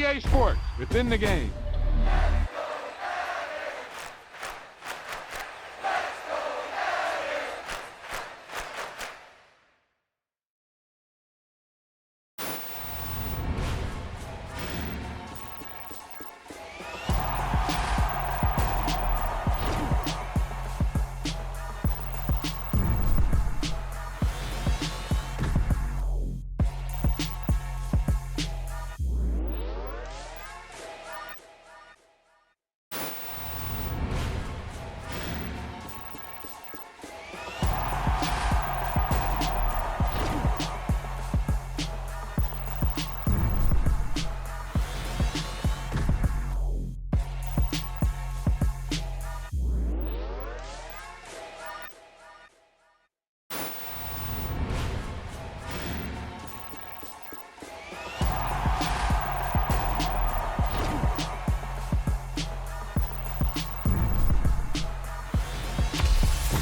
EA Sports, within the game.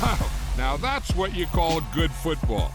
Wow, now that's what you call good football.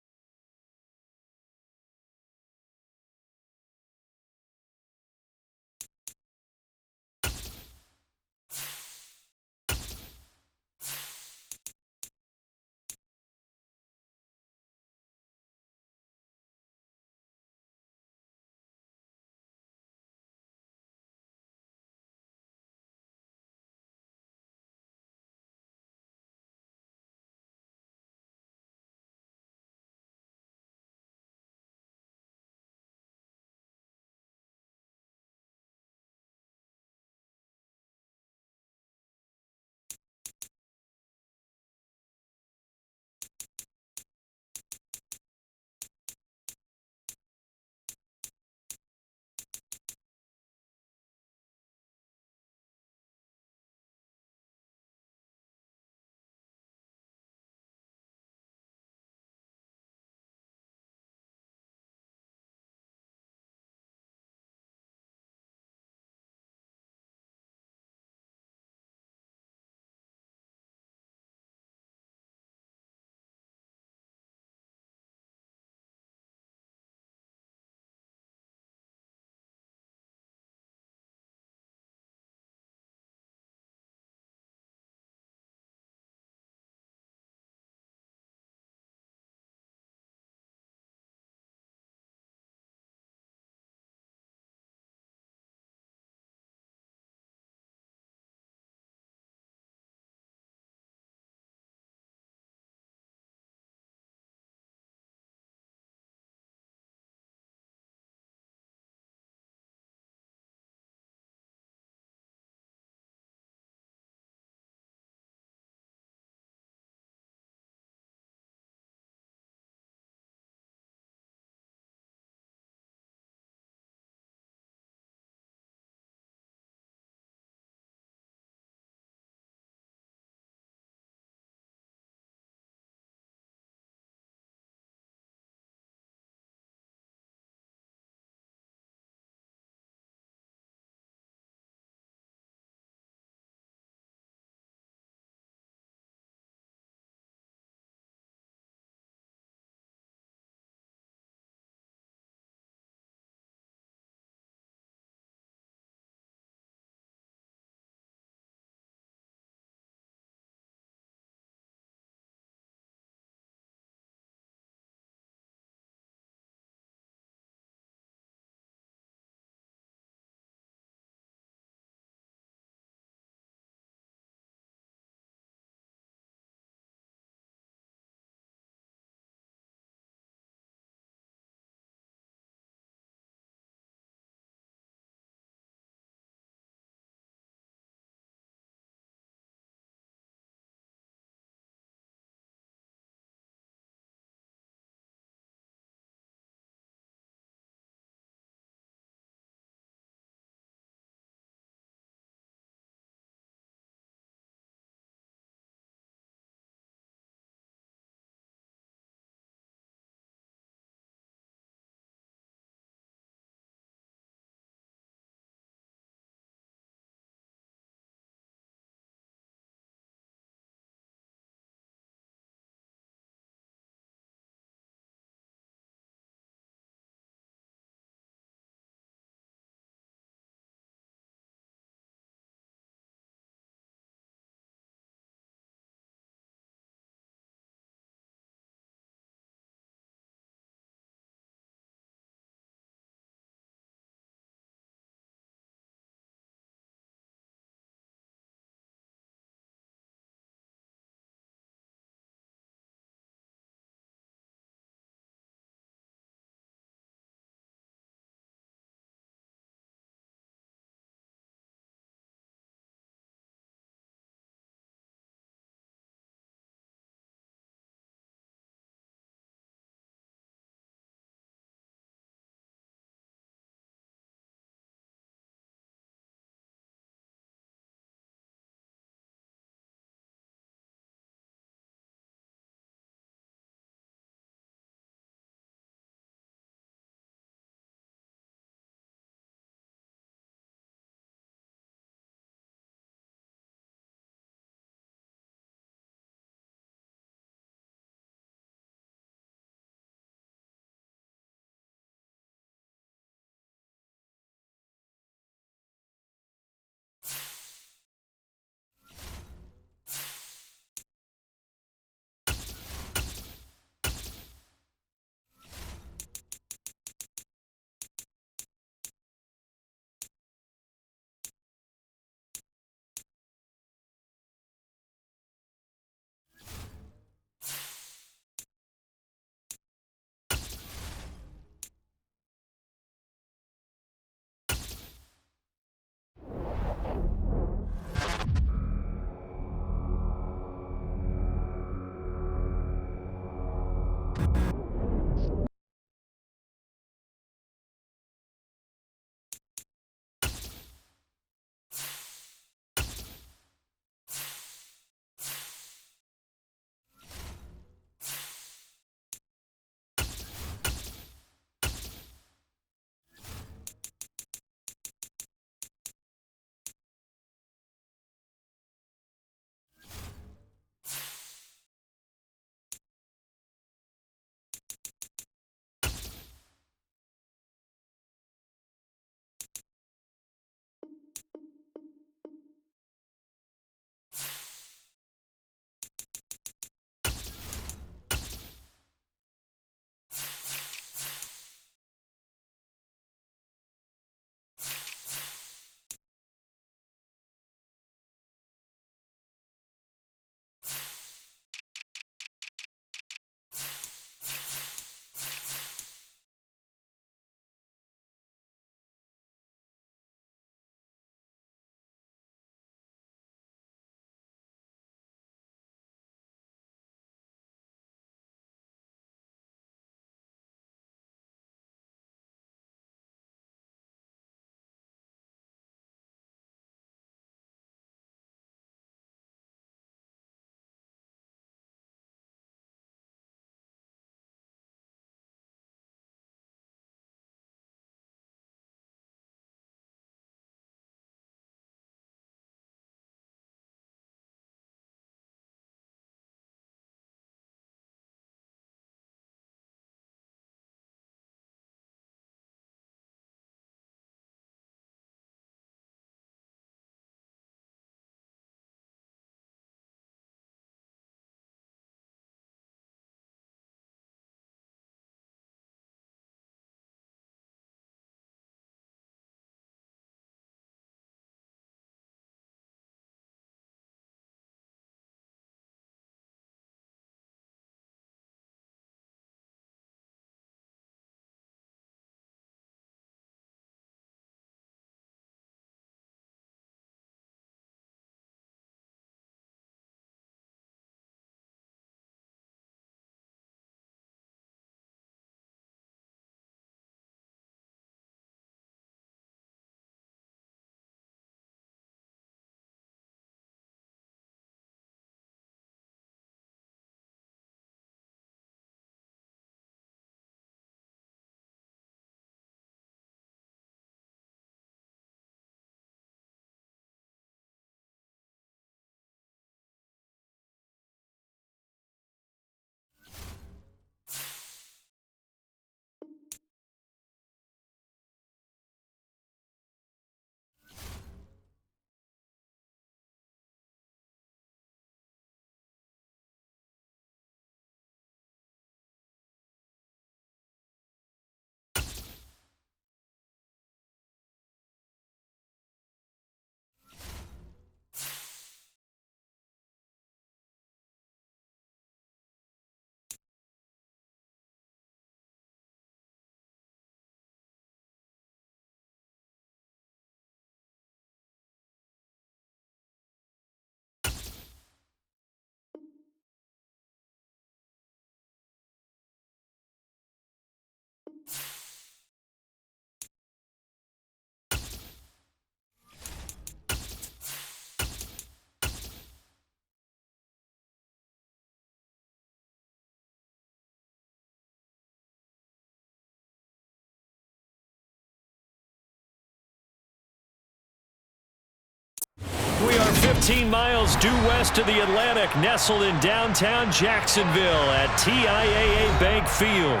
We're 15 miles due west of the Atlantic, nestled in downtown Jacksonville at TIAA Bank Field.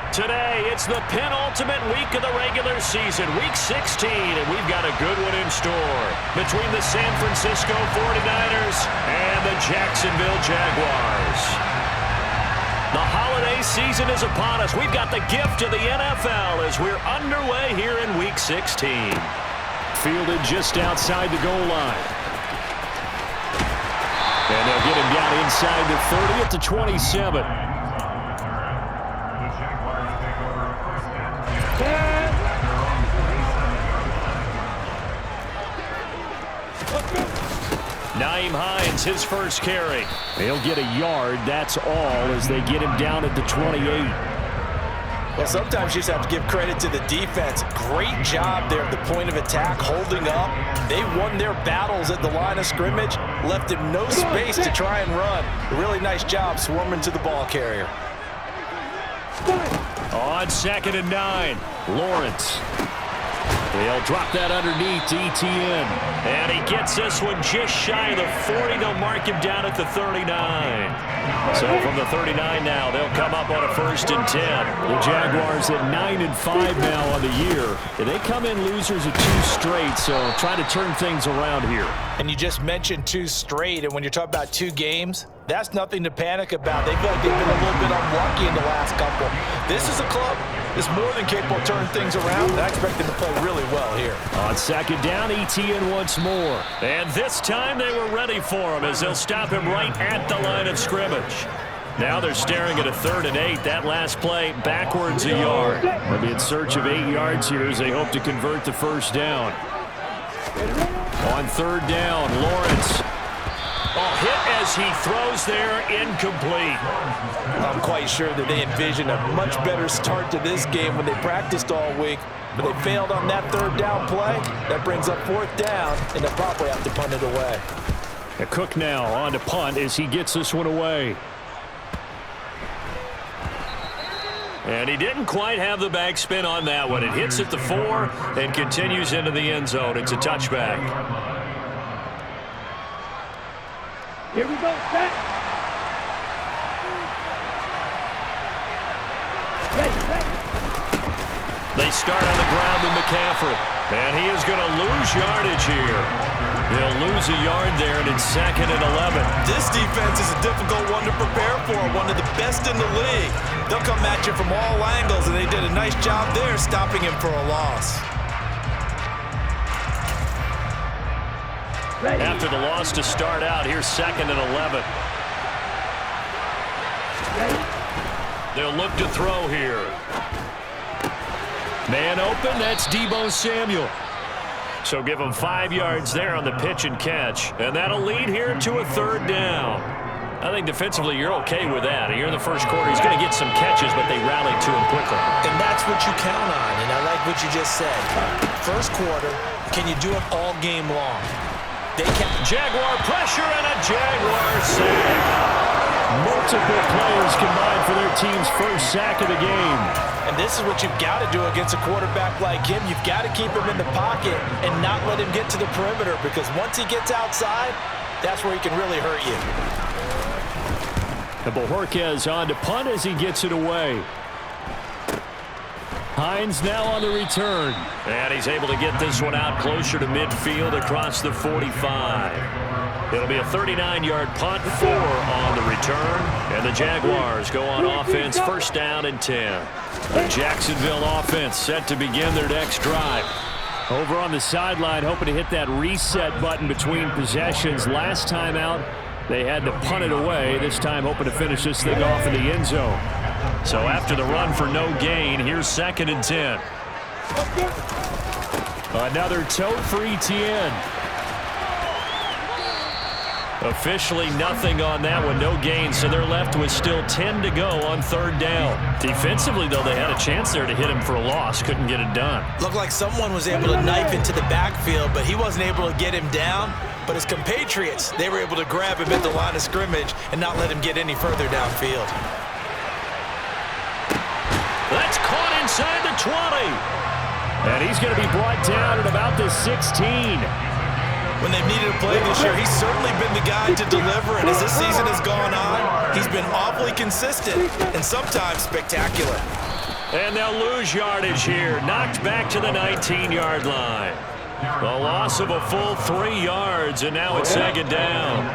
Today, it's the penultimate week of the regular season, Week 16, and we've got a good one in store between the San Francisco 49ers and the Jacksonville Jaguars. The holiday season is upon us. We've got the gift of the NFL as we're underway here in Week 16. Fielded just outside the goal line. And they'll get him down inside the 30 at the 27. Nyheim Hines, his first carry. He'll get a yard, that's all, as they get him down at the 28. Well, sometimes you just have to give credit to the defense. Great job there at the point of attack, holding up. They won their battles at the line of scrimmage, left him no space to try and run. A really nice job swarming to the ball carrier. On 2nd and 9, Lawrence. They'll drop that underneath to Etienne. And he gets this one just shy of the 40. They'll mark him down at the 39. So from the 39 now, they'll come up on a 1st and 10. The Jaguars at 9-5 now on the year. And they come in losers of 2 straight, so trying to turn things around here. And you just mentioned 2 straight, and when you're talking about 2 games, that's nothing to panic about. They feel like they've been a little bit unlucky in the last couple. This is a club that's more than capable of turning things around, and I expect them to play really well here. On 2nd down, Etienne once more. And this time they were ready for him as they'll stop him right at the line of scrimmage. Now they're staring at a 3rd and 8. That last play backwards a yard. They'll be in search of 8 yards here as they hope to convert the 1st down. On 3rd down, Lawrence. Oh, hit as he throws there, incomplete. I'm quite sure that they envisioned a much better start to this game when they practiced all week, but they failed on that 3rd down play. That brings up 4th down, and they'll probably have to punt it away. A Cook now on to punt as he gets this one away. And he didn't quite have the backspin on that one. It hits at the 4 and continues into the end zone. It's a touchback. Here we go, set. They start on the ground with McCaffrey. And he is going to lose yardage here. He'll lose a yard there, and it's 2nd and 11. This defense is a difficult one to prepare for, one of the best in the league. They'll come at you from all angles, and they did a nice job there stopping him for a loss. After the loss to start out, here's 2nd and 11. They'll look to throw here. Man open, that's Deebo Samuel. So give him 5 yards there on the pitch and catch. And that'll lead here to a 3rd down. I think defensively you're okay with that. Here in the 1st quarter, he's going to get some catches, but they rallied to him quickly. And that's what you count on, and I like what you just said. 1st quarter, can you do it all game long? They can. Jaguar pressure and a Jaguar sack. Multiple players combined for their team's 1st sack of the game. And this is what you've got to do against a quarterback like him. You've got to keep him in the pocket and not let him get to the perimeter, because once he gets outside, that's where he can really hurt you. And Bojorquez on to punt as he gets it away. Hines now on the return. And he's able to get this one out closer to midfield across the 45. It'll be a 39-yard punt, 4 on the return. And the Jaguars go on offense, 1st down and 10. The Jacksonville offense set to begin their next drive. Over on the sideline, hoping to hit that reset button between possessions. Last time out, they had to punt it away. This time hoping to finish this thing off in the end zone. So after the run for no gain, here's 2nd and 10. Another tote for Etienne. Officially nothing on that one, no gain, so they're left with still 10 to go on 3rd down. Defensively, though, they had a chance there to hit him for a loss, couldn't get it done. Looked like someone was able to knife into the backfield, but he wasn't able to get him down. But his compatriots, they were able to grab him at the line of scrimmage and not let him get any further downfield. That's caught inside the 20. And he's going to be brought down at about the 16. When they've needed play this year. He's certainly been the guy to deliver, and as this season has gone on, he's been awfully consistent and sometimes spectacular. And they'll lose yardage here. Knocked back to the 19-yard line. A loss of a full 3 yards, and now it's second down.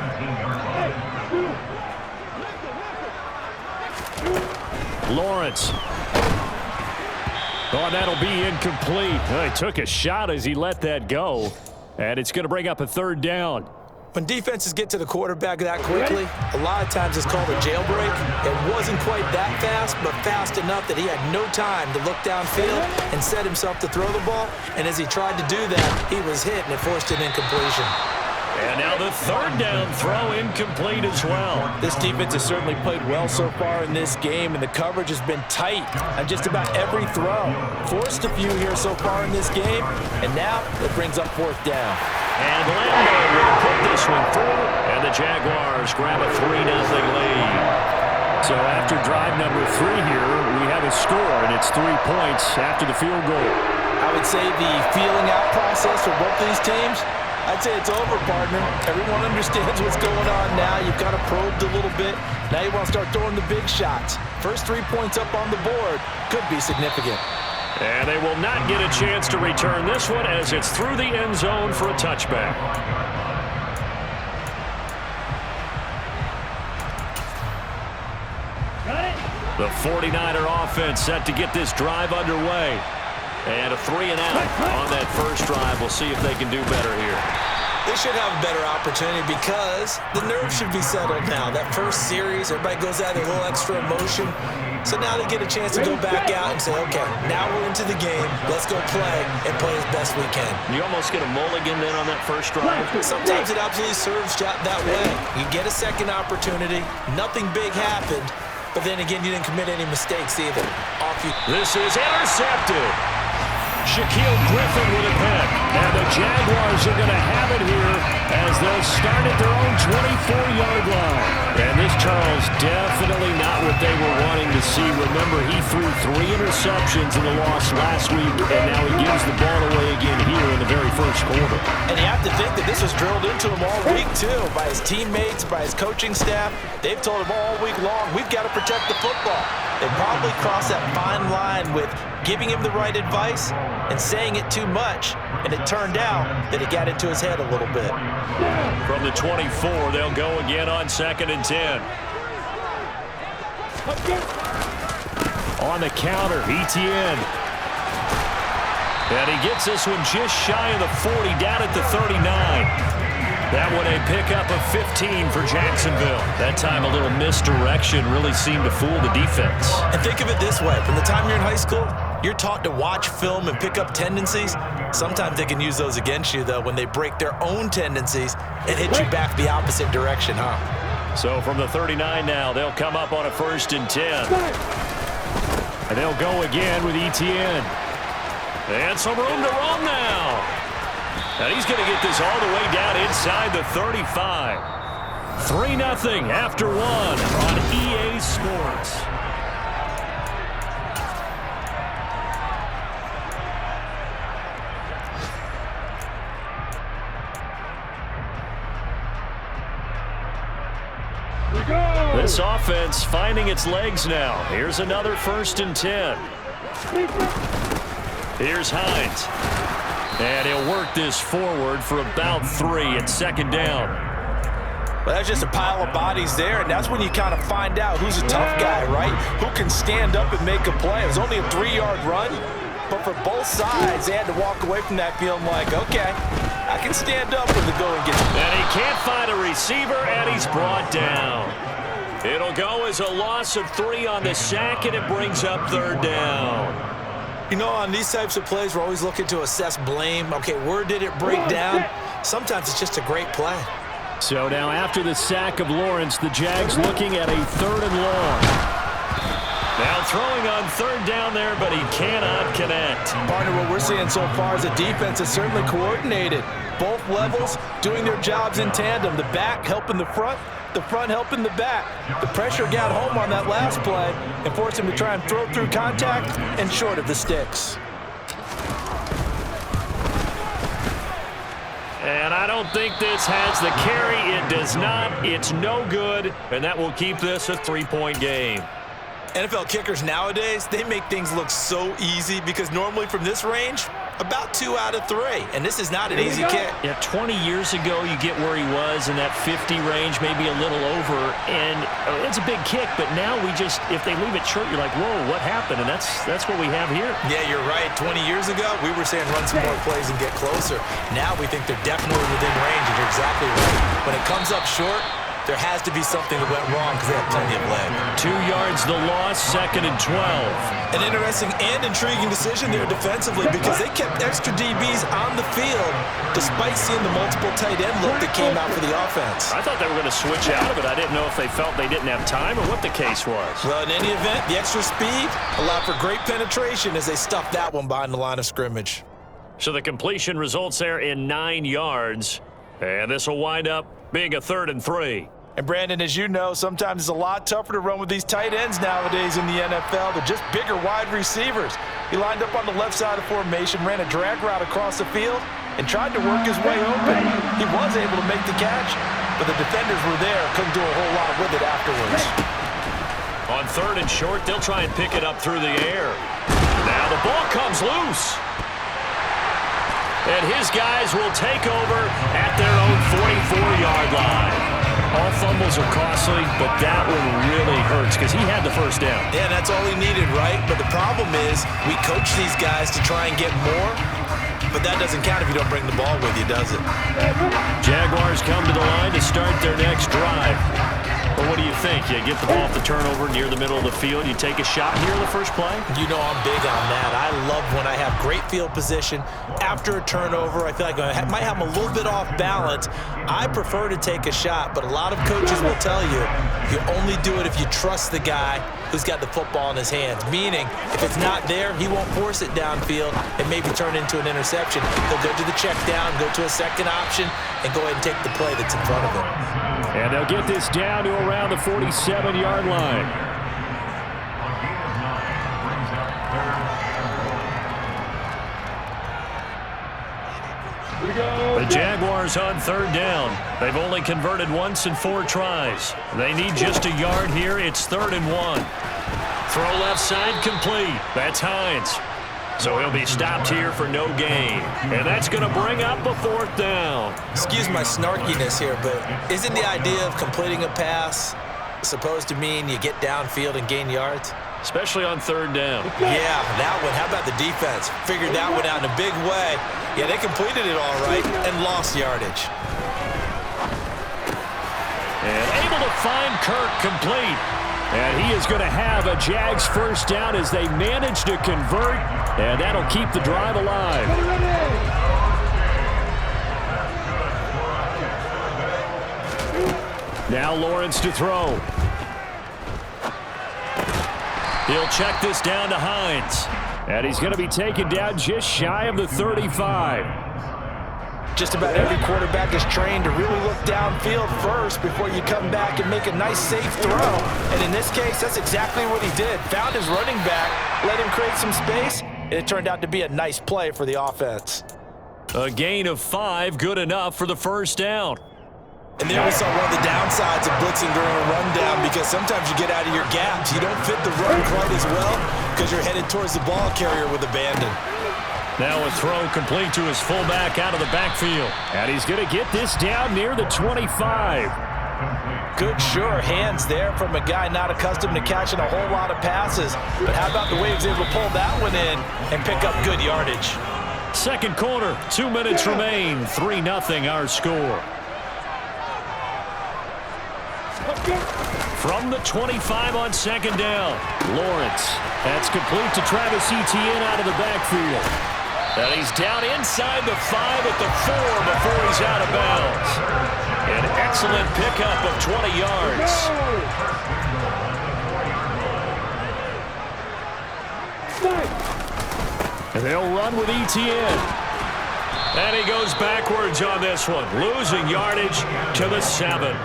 Lawrence. Oh, that'll be incomplete. He took a shot as he let that go, and it's going to bring up a third down. When defenses get to the quarterback that quickly, a lot of times it's called a jailbreak. It wasn't quite that fast, but fast enough that he had no time to look downfield and set himself to throw the ball. And as he tried to do that, he was hit, and it forced an incompletion. And now the third down throw incomplete as well. This defense has certainly played well so far in this game, and the coverage has been tight on just about every throw. Forced a few here so far in this game, and now it brings up fourth down. And Lando will put this one through, and the Jaguars grab a 3-0 lead. So after drive number 3 here, we have a score, and it's 3 points after the field goal. I would say the feeling out process for both these teams, I'd say it's over, partner. Everyone understands what's going on now. You've kind of probed a little bit. Now you want to start throwing the big shots. First 3 points up on the board could be significant. And they will not get a chance to return this one as it's through the end zone for a touchback. The 49er offense set to get this drive underway. And a 3-and-out on that first drive. We'll see if they can do better here. They should have a better opportunity because the nerves should be settled now. That first series, everybody goes out with a little extra emotion. So now they get a chance to go back out and say, okay, now we're into the game. Let's go play and play as best we can. You almost get a mulligan then on that first drive. Sometimes it absolutely serves that way. You get a second opportunity. Nothing big happened. But then again, you didn't commit any mistakes either. This is intercepted. Shaquille Griffin with a pick. And the Jaguars are going to have it here as they'll start at their own 24-yard line. And this, Charles, definitely not what they were wanting to see. Remember, he threw 3 interceptions in the loss last week, and now he gives the ball away again here in the very first quarter. And you have to think that this was drilled into him all week, too, by his teammates, by his coaching staff. They've told him all week long, we've got to protect the football. They probably crossed that fine line with giving him the right advice and saying it too much, and it turned out that it got into his head a little bit. From the 24, they'll go again on 2nd and 10. On the counter, Etienne. And he gets this one just shy of the 40, down at the 39. That one a pickup of 15 for Jacksonville. That time a little misdirection really seemed to fool the defense. And think of it this way. From the time you're in high school, you're taught to watch film and pick up tendencies. Sometimes they can use those against you, though, when they break their own tendencies and hit you back the opposite direction, huh? So from the 39 now, they'll come up on a 1st and 10. And they'll go again with Etienne. And some room to run now. And he's going to get this all the way down inside the 35. 3-0 after 1 on EA Sports. This offense finding its legs now. Here's another 1st and 10. Here's Hines. And he'll work this forward for about 3 at 2nd down. Well, that's just a pile of bodies there, and that's when you kind of find out who's a tough guy, right? Who can stand up and make a play. It was only a 3-yard run, but for both sides, they had to walk away from that feeling like, okay, I can stand up when the going gets. And he can't find a receiver, and he's brought down. It'll go as a loss of 3 on the sack, and it brings up 3rd down. You know, on these types of plays, we're always looking to assess blame. Okay, where did it break down? Sometimes it's just a great play. So now after the sack of Lawrence, the Jags looking at a 3rd and long. Now throwing on 3rd down there, but he cannot connect. Partner, what we're seeing so far is the defense is certainly coordinated. Both levels doing their jobs in tandem. The back helping the front helping the back. The pressure got home on that last play and forced him to try and throw through contact and short of the sticks. And I don't think this has the carry. It does not. It's no good. And that will keep this a 3-point game. NFL kickers nowadays, they make things look so easy because normally from this range, about 2 out of 3. And this is not an easy kick. Yeah, 20 years ago, you get where he was in that 50 range, maybe a little over. And it's a big kick, but now we just, if they leave it short, you're like, whoa, what happened? And that's what we have here. Yeah, you're right. 20 years ago, we were saying run some more plays and get closer. Now we think they're definitely within range, and you're exactly right. When it comes up short, there has to be something that went wrong because they have plenty of leg. 2 yards the loss, 2nd and 12. An interesting and intriguing decision there defensively because they kept extra DBs on the field despite seeing the multiple tight end look that came out for the offense. I thought they were going to switch out of it. I didn't know if they felt they didn't have time or what the case was. Well, in any event, the extra speed allowed for great penetration as they stuffed that one behind the line of scrimmage. So the completion results there in 9 yards. And this will wind up being a 3rd and 3. And Brandon, as you know, sometimes it's a lot tougher to run with these tight ends nowadays in the NFL. They're just bigger wide receivers. He lined up on the left side of formation, ran a drag route across the field, and tried to work his way open. He was able to make the catch, but the defenders were there, couldn't do a whole lot with it afterwards. On 3rd and short, they'll try and pick it up through the air. Now the ball comes loose. And his guys will take over at their own 44-yard line. All fumbles are costly, but that one really hurts because he had the first down. Yeah, that's all he needed, right? But the problem is we coach these guys to try and get more, but that doesn't count if you don't bring the ball with you, does it? Jaguars come to the line to start their next drive. But what do you think? You get the ball off the turnover near the middle of the field, you take a shot here in the first play? You know I'm big on that. I love when I have great field position. After a turnover, I feel like I might have them a little bit off balance. I prefer to take a shot, but a lot of coaches will tell you, you only do it if you trust the guy who's got the football in his hands. Meaning, if it's not there, he won't force it downfield and maybe turn into an interception. He'll go to the check down, go to a second option, and go ahead and take the play that's in front of him. And they'll get this down to around the 47-yard line. The Jaguars on 3rd down. They've only converted once in 4 tries. They need just a yard here. It's 3rd and 1. Throw left side complete. That's Hines. So he'll be stopped here for no gain. And that's going to bring up a 4th down. Excuse my snarkiness here, but isn't the idea of completing a pass supposed to mean you get downfield and gain yards? Especially on 3rd down. Yeah, that one. How about the defense? Figured that one out in a big way. Yeah, they completed it all right and lost yardage. And able to find Kirk complete. And he is going to have a Jags first down as they manage to convert. And that'll keep the drive alive. Now Lawrence to throw. He'll check this down to Hines. And he's going to be taken down just shy of the 35. Just about every quarterback is trained to really look downfield first before you come back and make a nice, safe throw. And in this case, that's exactly what he did. Found his running back, let him create some space, and it turned out to be a nice play for the offense. A gain of 5, good enough for the first down. And there we saw one of the downsides of blitzing during a rundown because sometimes you get out of your gaps. You don't fit the run quite as well because you're headed towards the ball carrier with abandon. Now a throw complete to his fullback out of the backfield. And he's going to get this down near the 25. Good, sure hands there from a guy not accustomed to catching a whole lot of passes. But how about the way he was able to pull that one in and pick up good yardage? Second quarter, 2 minutes remain. 3-0 our score. From the 25 on 2nd down, Lawrence. That's complete to Travis Etienne out of the backfield. And he's down inside the 5 at the 4 before he's out of bounds. An excellent pickup of 20 yards. And they'll run with Etienne. And he goes backwards on this one, losing yardage to the 7.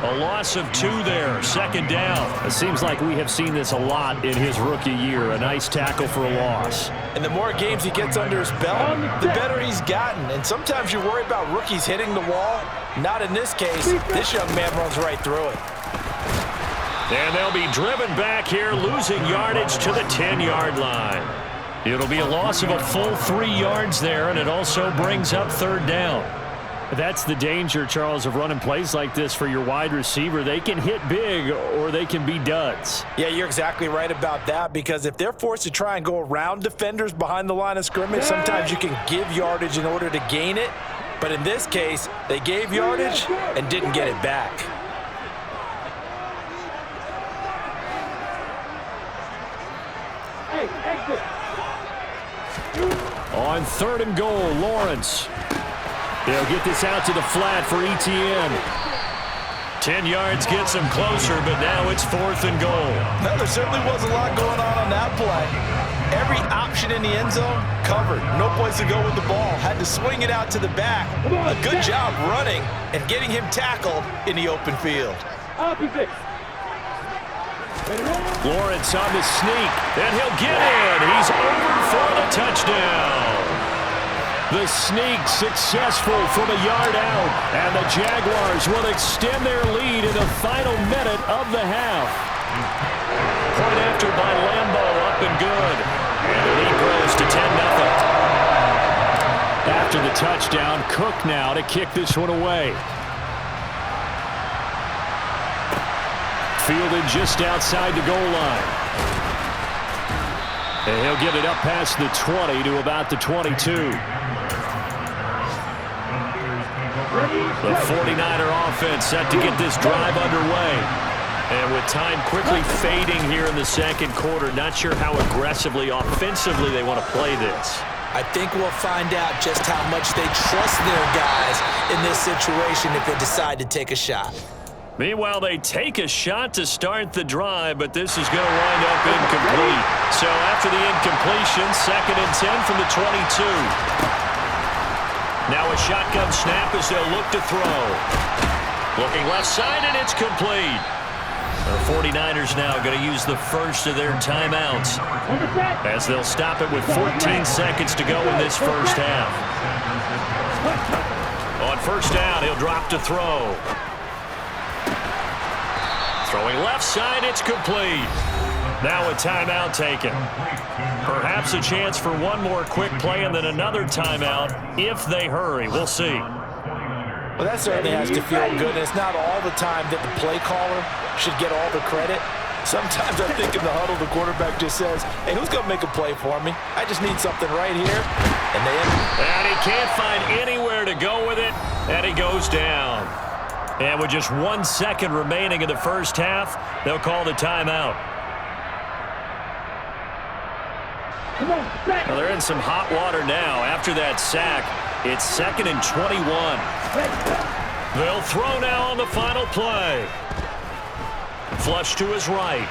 A loss of 2 there, second down. It seems like we have seen this a lot in his rookie year. A nice tackle for a loss. And the more games he gets under his belt, the better he's gotten. And sometimes you worry about rookies hitting the wall. Not in this case. This young man runs right through it. And they'll be driven back here, losing yardage to the 10-yard line. It'll be a loss of a full 3 yards there, and it also brings up third down. That's the danger, Charles, of running plays like this for your wide receiver. They can hit big or they can be duds. Yeah, you're exactly right about that, because if they're forced to try and go around defenders behind the line of scrimmage, sometimes you can give yardage in order to gain it. But in this case, they gave yardage and didn't get it back. On 3rd and goal, Lawrence. They'll get this out to the flat for Etienne. 10 yards gets them closer, but now it's 4th and goal. Well, there certainly was a lot going on that play. Every option in the end zone covered. No place to go with the ball. Had to swing it out to the back. A good job running and getting him tackled in the open field. Opposite. Lawrence on the sneak, and he'll get in. He's over for the touchdown. The sneak successful from a yard out, and the Jaguars will extend their lead in the final minute of the half. Point after by Lambeau, up and good. And the lead grows to 10-0. After the touchdown, Cook now to kick this one away. Fielded just outside the goal line. And he'll get it up past the 20 to about the 22. The 49er offense set to get this drive underway. And with time quickly fading here in the second quarter, not sure how aggressively, offensively they want to play this. I think we'll find out just how much they trust their guys in this situation if they decide to take a shot. Meanwhile, they take a shot to start the drive, but this is going to wind up incomplete. So after the incompletion, 2nd and 10 from the 22. Now a shotgun snap as they'll look to throw. Looking left side, and it's complete. The 49ers now going to use the first of their timeouts as they'll stop it with 14 seconds to go in this first half. On first down, he'll drop to throw. Throwing left side, it's complete. Now a timeout taken. Perhaps a chance for one more quick play and then another timeout if they hurry. We'll see. Well, that certainly has to feel good. And it's not all the time that the play caller should get all the credit. Sometimes I think in the huddle, the quarterback just says, hey, who's going to make a play for me? I just need something right here. And he can't find anywhere to go with it, and he goes down. And with just 1 second remaining in the first half, they'll call the timeout. Well, they're in some hot water now. After that sack, it's 2nd and 21. They'll throw now on the final play. Flush to his right.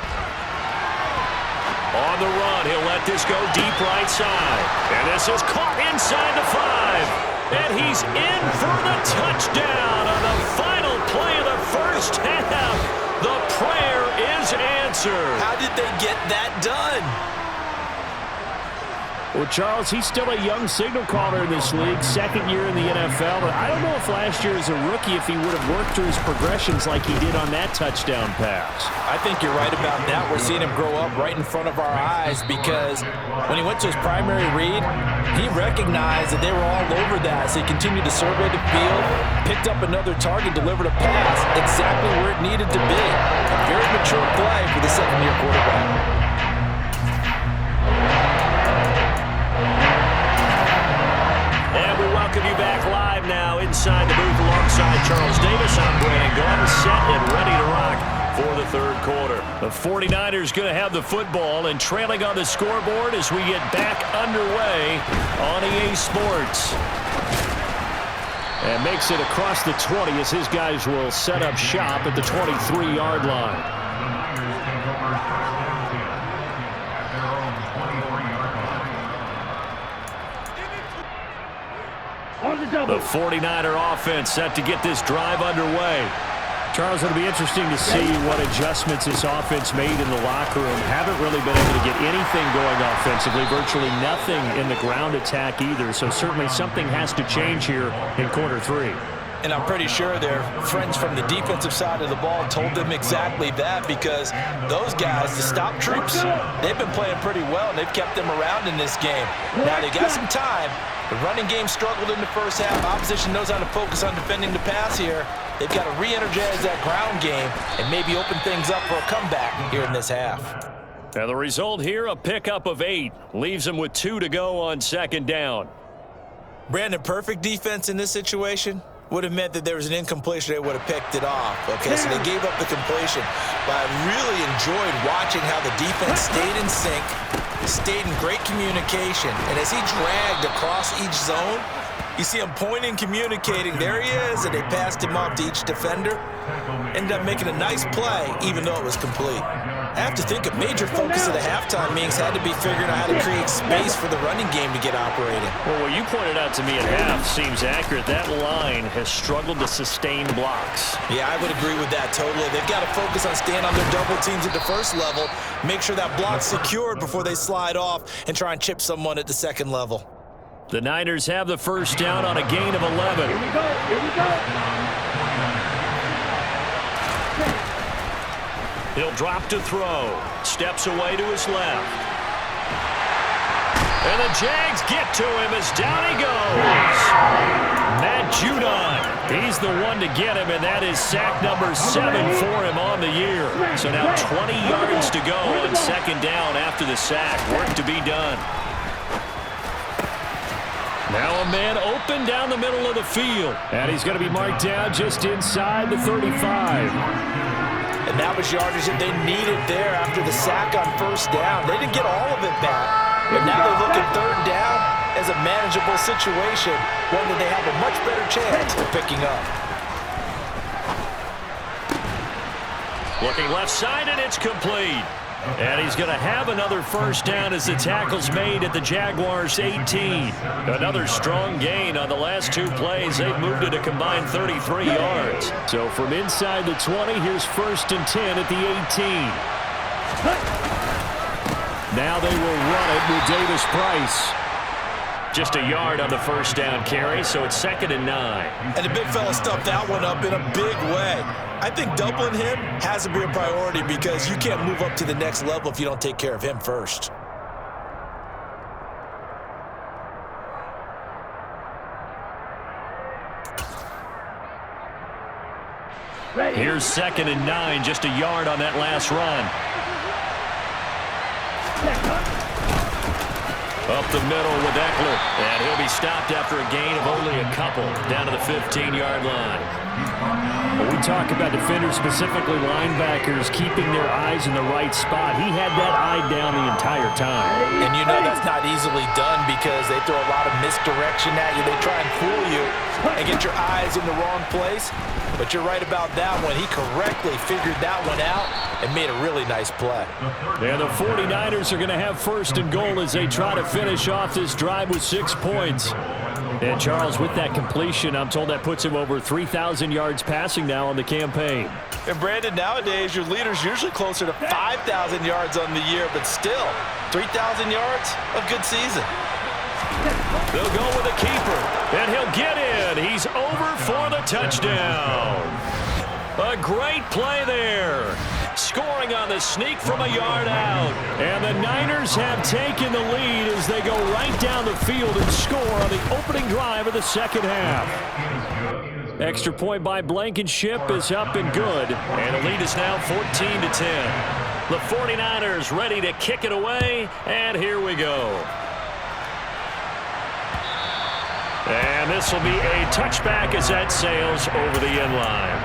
On the run, he'll let this go deep right side. And this is caught inside the 5. And he's in for the touchdown on the final play of the first half. The prayer is answered. how did they get that done? Well, Charles, he's still a young signal caller in this league, 2nd year in the NFL. But I don't know if last year as a rookie if he would have worked through his progressions like he did on that touchdown pass. I think you're right about that. We're seeing him grow up right in front of our eyes because when he went to his primary read, he recognized that they were all over that. So he continued to survey the field, picked up another target, delivered a pass exactly where it needed to be. A very mature play for the 2nd-year quarterback. And we welcome you back live now inside the booth alongside Charles Davis. I'm Brandon Glenn, set and ready to rock for the 3rd quarter. The 49ers going to have the football and trailing on the scoreboard as we get back underway on EA Sports. And makes it across the 20 as his guys will set up shop at the 23-yard line. The 49er offense set to get this drive underway. Charles, it'll be interesting to see what adjustments this offense made in the locker room. Haven't really been able to get anything going offensively, virtually nothing in the ground attack either. So certainly something has to change here in quarter 3. And I'm pretty sure their friends from the defensive side of the ball told them exactly that, because those guys, the stop troops, they've been playing pretty well, and they've kept them around in this game. Now, they got some time. The running game struggled in the first half. Opposition knows how to focus on defending the pass here. They've got to re-energize that ground game and maybe open things up for a comeback here in this half. And the result here, a pickup of 8. Leaves them with 2 to go on second down. Brandon, perfect defense in this situation would have meant that there was an incompletion. They would have picked it off. Okay, so they gave up the completion. But I really enjoyed watching how the defense stayed in sync, stayed in great communication. And as he dragged across each zone, you see him pointing, communicating. There he is, and they passed him off to each defender. Ended up making a nice play, even though it was complete. I have to think a major focus of the halftime meetings had to be figuring out how to create space for the running game to get operating. Well, what you pointed out to me at half seems accurate. That line has struggled to sustain blocks. Yeah, I would agree with that totally. They've got to focus on staying on their double teams at the first level, make sure that block's secured before they slide off and try and chip someone at the second level. The Niners have the first down on a gain of 11. Here we go. Here we go. He'll drop to throw. Steps away to his left. And the Jags get to him as down he goes. Matt Judon. He's the one to get him, and that is sack number 7 for him on the year. So now 20 yards to go on second down after the sack. Work to be done. Now a man open down the middle of the field. And he's going to be marked down just inside the 35. And that was yardage that they needed there after the sack on first down. They didn't get all of it back, but now they're looking third down as a manageable situation, one that they have a much better chance of picking up. Looking left side, and it's complete. And he's going to have another first down as the tackle's made at the Jaguars' 18. Another strong gain on the last 2 plays. They've moved it a combined 33 yards. So from inside the 20, here's first and 10 at the 18. Now they will run it with Davis Price. Just a yard on the first down carry, so it's 2nd and 9. And the big fella stuffed that one up in a big way. I think doubling him has to be a priority because you can't move up to the next level if you don't take care of him first. Here's 2nd and 9, just a yard on that last run. Up the middle with Eckler, and he'll be stopped after a gain of only a couple down to the 15-yard line. When we talk about defenders, specifically linebackers, keeping their eyes in the right spot, he had that eye down the entire time. And you know that's not easily done because they throw a lot of misdirection at you. They try and fool you and get your eyes in the wrong place. But you're right about that one. He correctly figured that one out and made a really nice play. And the 49ers are going to have first and goal as they try to finish off this drive with 6 points. And Charles, with that completion, I'm told that puts him over 3,000 yards passing now on the campaign. And Brandon, nowadays your leader's usually closer to 5,000 yards on the year, but still, 3,000 yards, a good season. They'll go with a keeper, and he'll get in. He's over for the touchdown. A great play there. Scoring on the sneak from a yard out. And the Niners have taken the lead as they go right down the field and score on the opening drive of the second half. Extra point by Blankenship is up and good. And the lead is now 14-10. The 49ers ready to kick it away, and here we go. And this will be a touchback as that sails over the end line.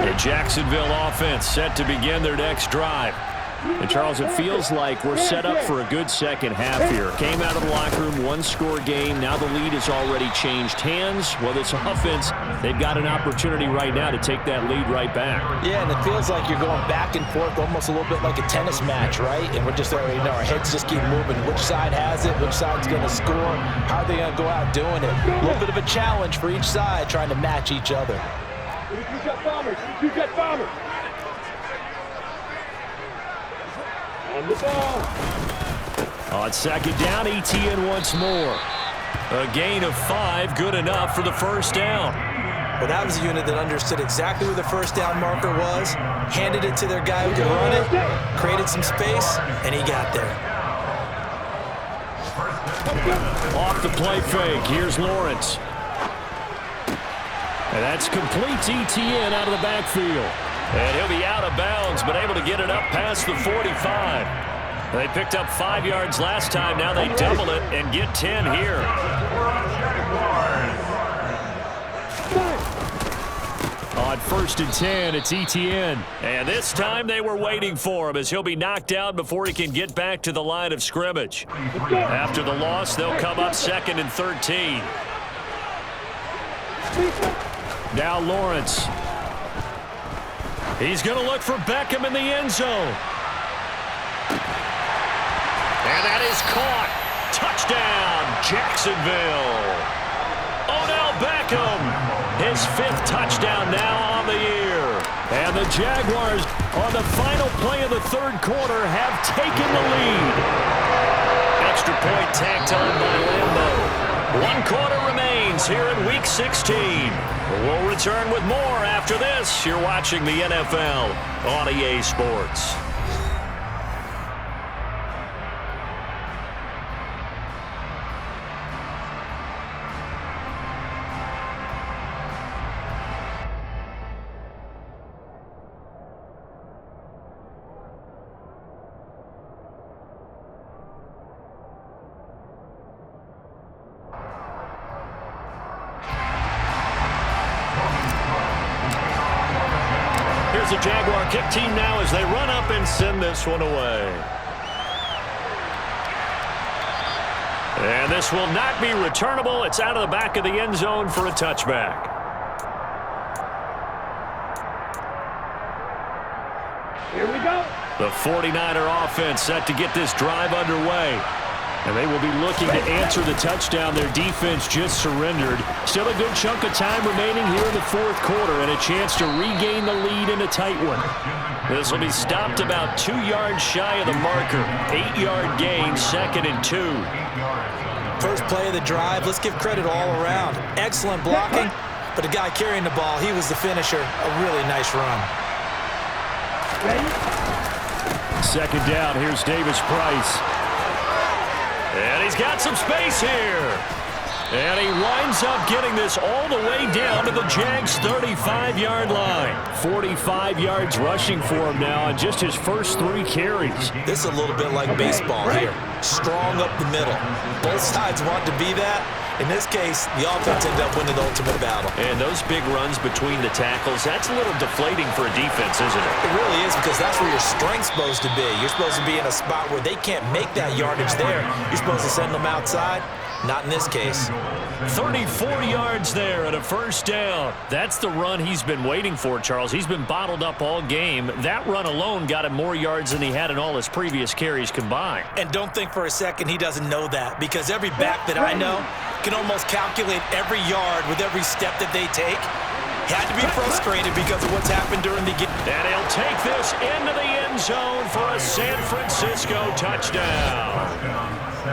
The Jacksonville offense set to begin their next drive. And, Charles, it feels like we're set up for a good second half here. Came out of the locker room, one-score game. Now the lead has already changed hands. Well, this offense, they've got an opportunity right now to take that lead right back. Yeah, and it feels like you're going back and forth almost a little bit like a tennis match, right? And we're just already our heads just keep moving. Which side has it? Which side's going to score? How are they going to go out doing it? A little bit of a challenge for each side trying to match each other. You got bombers. You got bombers. On the ball. On second down, ETN once more. A gain of 5, good enough for the first down. Well, that was a unit that understood exactly where the first down marker was, handed it to their guy who could run it, created some space, and he got there. Off the play fake, here's Lawrence. And that's complete to ETN out of the backfield. And he'll be out of bounds, but able to get it up past the 45. They picked up 5 yards last time. Now they double it and get 10 here. On 1st and 10, it's ETN. And this time they were waiting for him as he'll be knocked down before he can get back to the line of scrimmage. After the loss, they'll come up 2nd and 13. Now Lawrence. He's going to look for Beckham in the end zone. And that is caught. Touchdown, Jacksonville. Odell Beckham, his 5th touchdown now on the year. And the Jaguars, on the final play of the 3rd quarter, have taken the lead. Extra point tacked on by Lambo. 1 quarter remains here in Week 16. We'll return with more after this. You're watching the NFL on EA Sports. The Jaguar kick team now as they run up and send this one away. And this will not be returnable. It's out of the back of the end zone for a touchback. Here we go. The 49er offense set to get this drive underway. And they will be looking to answer the touchdown their defense just surrendered. Still a good chunk of time remaining here in the 4th quarter and a chance to regain the lead in a tight one. This will be stopped about 2 yards shy of the marker. 8-yard gain, 2nd and 2. First play of the drive, let's give credit all around. Excellent blocking, but the guy carrying the ball, he was the finisher. A really nice run. Second down, here's Davis Price. And he's got some space here. And he winds up getting this all the way down to the Jags' 35-yard line. 45 yards rushing for him now on just his first 3 carries. This is a little bit like baseball here. Strong up the middle. Both sides want to be that. In this case, the offense ended up winning the ultimate battle. And those big runs between the tackles, that's a little deflating for a defense, isn't it? It really is, because that's where your strength's supposed to be. You're supposed to be in a spot where they can't make that yardage there. You're supposed to send them outside. Not in this case. 34 yards there and a first down. That's the run he's been waiting for, Charles. He's been bottled up all game. That run alone got him more yards than he had in all his previous carries combined. And don't think for a second he doesn't know that, because every back that I know can almost calculate every yard with every step that they take. Had to be frustrated because of what's happened during the game. And he'll take this into the end zone for a San Francisco touchdown.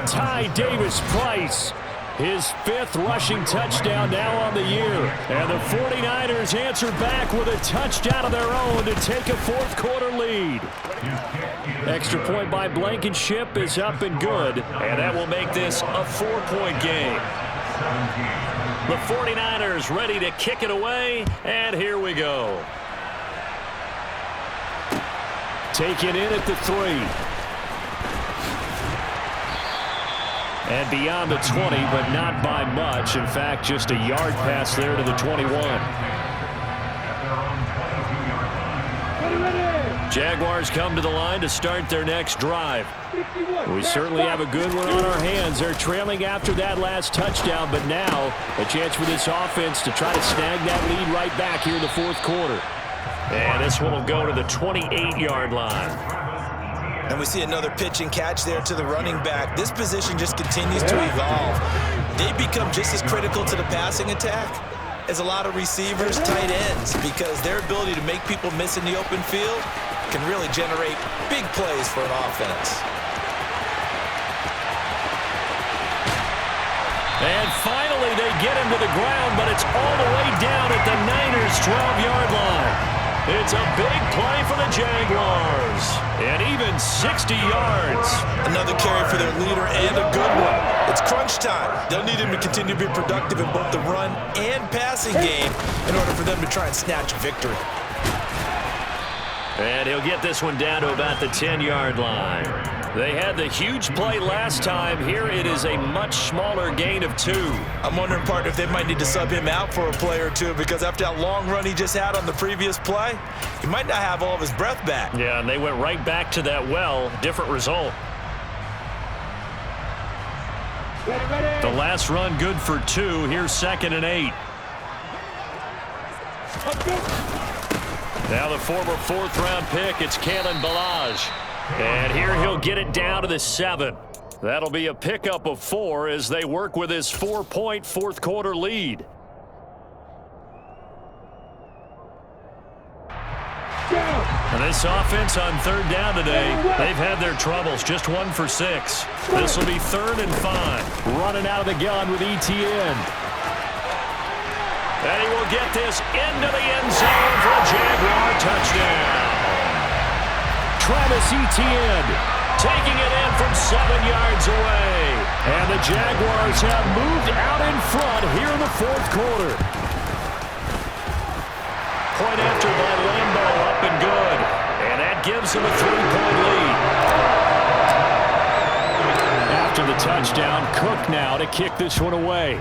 Ty Davis Price, his 5th rushing touchdown now on the year. And the 49ers answer back with a touchdown of their own to take a 4th quarter lead. Extra point by Blankenship is up and good. And that will make this a 4-point game. The 49ers ready to kick it away, and here we go. Taken in at the 3. And beyond the 20, but not by much. In fact, just a yard pass there to the 21. Ready. Jaguars come to the line to start their next drive. We certainly have a good one on our hands. They're trailing after that last touchdown, but now a chance for this offense to try to snag that lead right back here in the fourth quarter. And this one will go to the 28-yard line. And we see another pitch and catch there to the running back. This position just continues to evolve. They become just as critical to the passing attack as a lot of receivers, tight ends, because their ability to make people miss in the open field can really generate big plays for an offense. And finally they get him to the ground, but it's all the way down at the Niners' 12-yard line. It's a big play for the Jaguars, and even 60 yards. Another carry for their leader and a good one. It's crunch time. They'll need him to continue to be productive in both the run and passing game in order for them to try and snatch victory. And he'll get this one down to about the 10-yard line. They had the huge play last time. Here it is a much smaller gain of 2. I'm wondering, partner, if they might need to sub him out for a play or two, because after that long run he just had on the previous play, he might not have all of his breath back. Yeah, and they went right back to that well. Different result. The last run good for 2. Here's 2nd and 8. Now the former 4th-round pick, it's Kalen Ballage. And here he'll get it down to the 7. That'll be a pickup of 4 as they work with his 4-point fourth-quarter lead. And this offense on 3rd down today, they've had their troubles. Just 1 for 6. This will be 3rd and 5. Running out of the gun with ETN. And he will get this into the end zone for a Jaguar touchdown. Travis Etienne taking it in from 7 yards away. And the Jaguars have moved out in front here in the fourth quarter. Point after by Lambo, up and good. And that gives them a 3-point lead. After the touchdown, Cook now to kick this one away.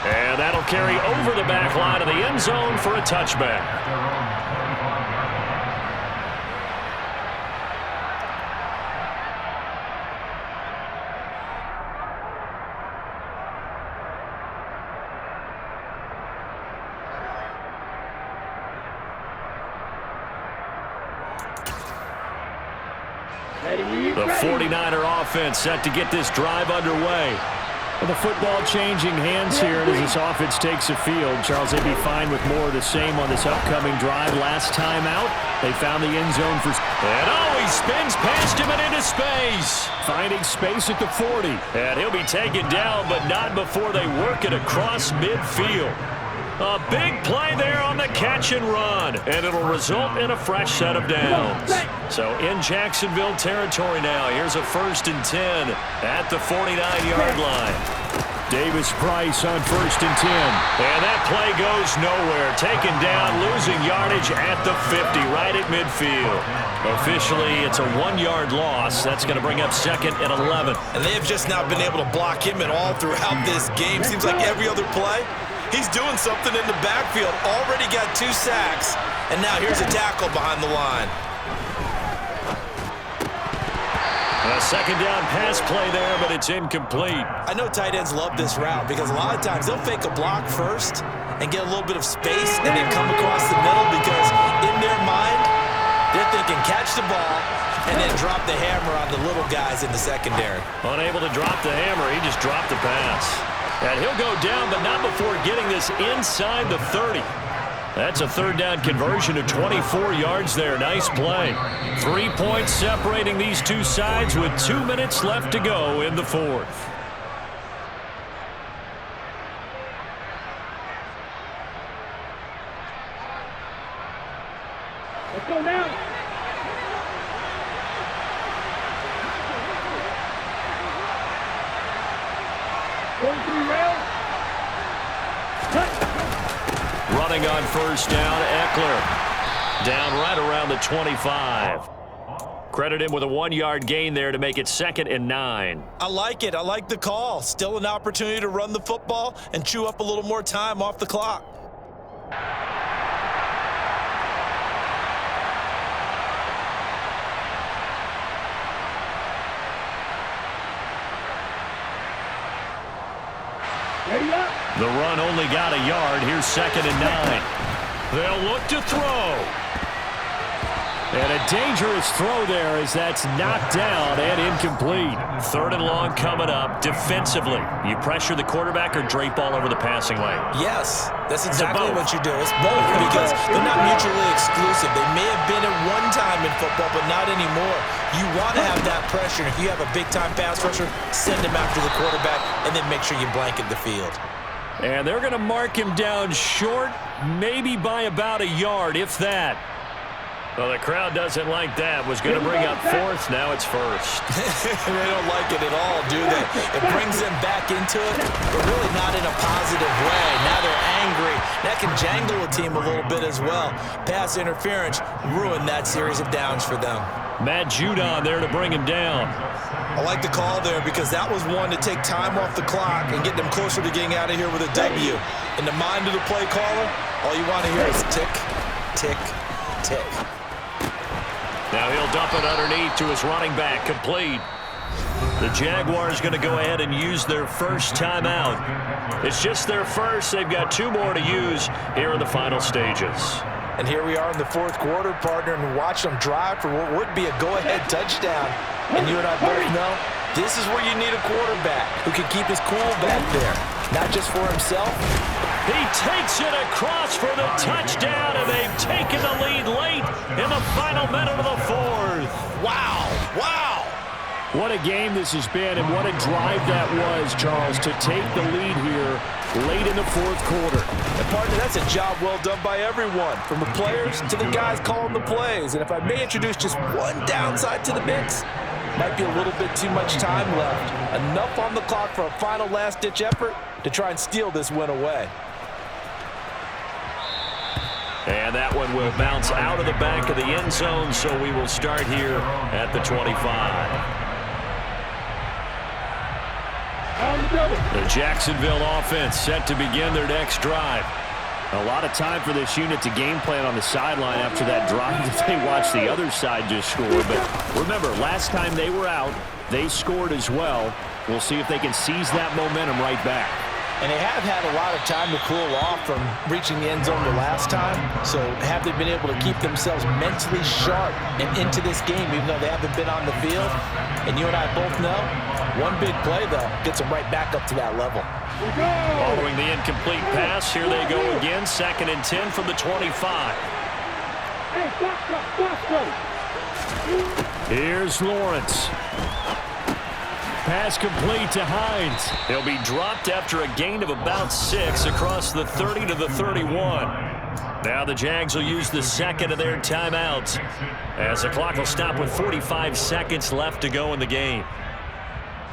And that'll carry over the back line of the end zone for a touchback. The 49er offense set to get this drive underway. Well, the football changing hands here as this offense takes the field. Charles, they'd be fine with more of the same on this upcoming drive. Last time out, they found the end zone for... And he spins past him and into space. Finding space at the 40. And he'll be taken down, but not before they work it across midfield. A big play there on the catch and run, and it'll result in a fresh set of downs. So in Jacksonville territory now, here's a 1st and 10 at the 49-yard line. Davis Price on 1st and 10. And that play goes nowhere. Taken down, losing yardage at the 50, right at midfield. Officially, it's a 1-yard loss. That's going to bring up 2nd and 11. And they have just not been able to block him at all throughout this game. Seems like every other play, he's doing something in the backfield. Already got 2 sacks, and now here's a tackle behind the line. A 2nd down pass play there, but it's incomplete. I know tight ends love this route because a lot of times they'll fake a block first and get a little bit of space and then come across the middle, because in their mind, they're thinking catch the ball and then drop the hammer on the little guys in the secondary. Unable to drop the hammer, he just dropped the pass. And he'll go down, but not before getting this inside the 30. That's a 3rd down conversion of 24 yards there. Nice play. 3 points separating these two sides with 2 minutes left to go in the 4th. Let's go now. Going through rail. Running on 1st down, Eckler. Down right around the 25. Credit him with a 1-yard gain there to make it 2nd and 9. I like it. I like the call. Still an opportunity to run the football and chew up a little more time off the clock. Ready up. The run only got a yard. Here's 2nd and 9. They'll look to throw. And a dangerous throw there as that's knocked down and incomplete. 3rd and long coming up. Defensively, you pressure the quarterback or drape all over the passing lane? Yes, that's exactly what you do. It's both because they're not mutually exclusive. They may have been at one time in football, but not anymore. You want to have that pressure. If you have a big-time pass rusher, send him after the quarterback, and then make sure you blanket the field. And they're going to mark him down short, maybe by about a yard, if that. Well, the crowd doesn't like that. Was going to bring up 4th. Now it's 1st. They don't like it at all, do they? It brings them back into it, but really not in a positive way. Now they're angry. That can jangle a team a little bit as well. Pass interference ruined that series of downs for them. Matt Judon there to bring him down. I like the call there because that was one to take time off the clock and get them closer to getting out of here with a W. In the mind of the play caller, all you want to hear is tick, tick, tick. Now he'll dump it underneath to his running back, complete. The Jaguars going to go ahead and use their first timeout. It's just their first. They've got 2 more to use here in the final stages. And here we are in the 4th quarter, partner, and watch them drive for what would be a go-ahead touchdown. And you and I both know this is where you need a quarterback who can keep his cool back there, not just for himself. He takes it across for the touchdown, and they've taken the lead late in the final minute of the 4th. Wow, wow. What a game this has been, and what a drive that was, Charles, to take the lead here late in the 4th quarter. And partner, that's a job well done by everyone, from the players to the guys calling the plays. And if I may introduce just one downside to the mix, might be a little bit too much time left. Enough on the clock for a final last-ditch effort to try and steal this win away. And that one will bounce out of the back of the end zone, so we will start here at the 25. The Jacksonville offense set to begin their next drive. A lot of time for this unit to game plan on the sideline after that drive that they watched the other side just score. But remember, last time they were out, they scored as well. We'll see if they can seize that momentum right back. And they have had a lot of time to cool off from reaching the end zone the last time. So have they been able to keep themselves mentally sharp and into this game, even though they haven't been on the field? And you and I both know, one big play, though, gets them right back up to that level. Following the incomplete pass, here they go again. 2nd and 10 from the 25. Here's Lawrence. Pass complete to Hines. He'll be dropped after a gain of about 6 across the 30 to the 31. Now the Jags will use the 2nd of their timeouts as the clock will stop with 45 seconds left to go in the game.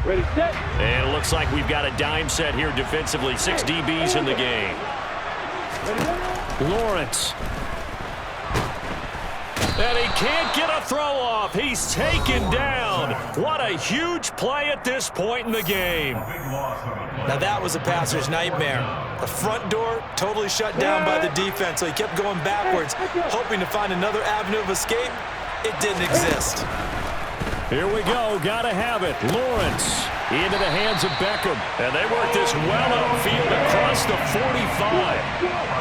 Ready, set. And it looks like we've got a dime set here defensively. 6 DBs in the game. Lawrence. And he can't get a throw off. He's taken down. What a huge play at this point in the game. Now that was a passer's nightmare. The front door totally shut down by the defense, so he kept going backwards, hoping to find another avenue of escape. It didn't exist. Here we go. Gotta have it. Lawrence into the hands of Beckham. And they work this well upfield across the 45.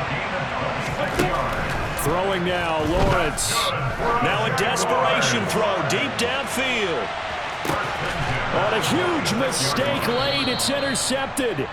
Throwing now, Lawrence. Now a desperation throw deep downfield. On a huge mistake late, it's intercepted.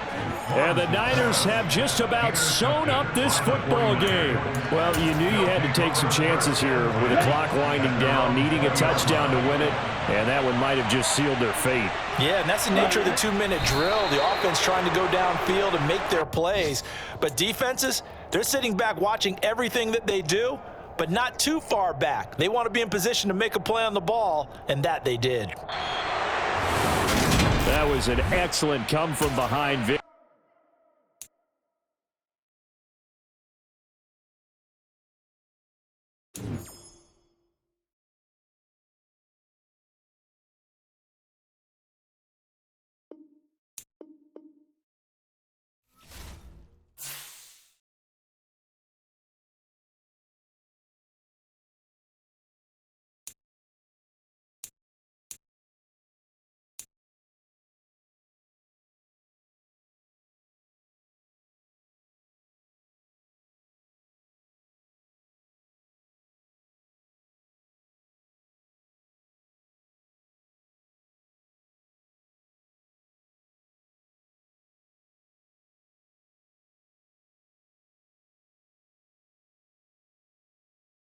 And the Niners have just about sewn up this football game. Well, you knew you had to take some chances here with the clock winding down, needing a touchdown to win it, and that one might have just sealed their fate. Yeah, and that's the nature of the 2-minute drill. The offense trying to go downfield and make their plays. But defenses, they're sitting back watching everything that they do, but not too far back. They want to be in position to make a play on the ball, and that they did. That was an excellent come-from-behind victory.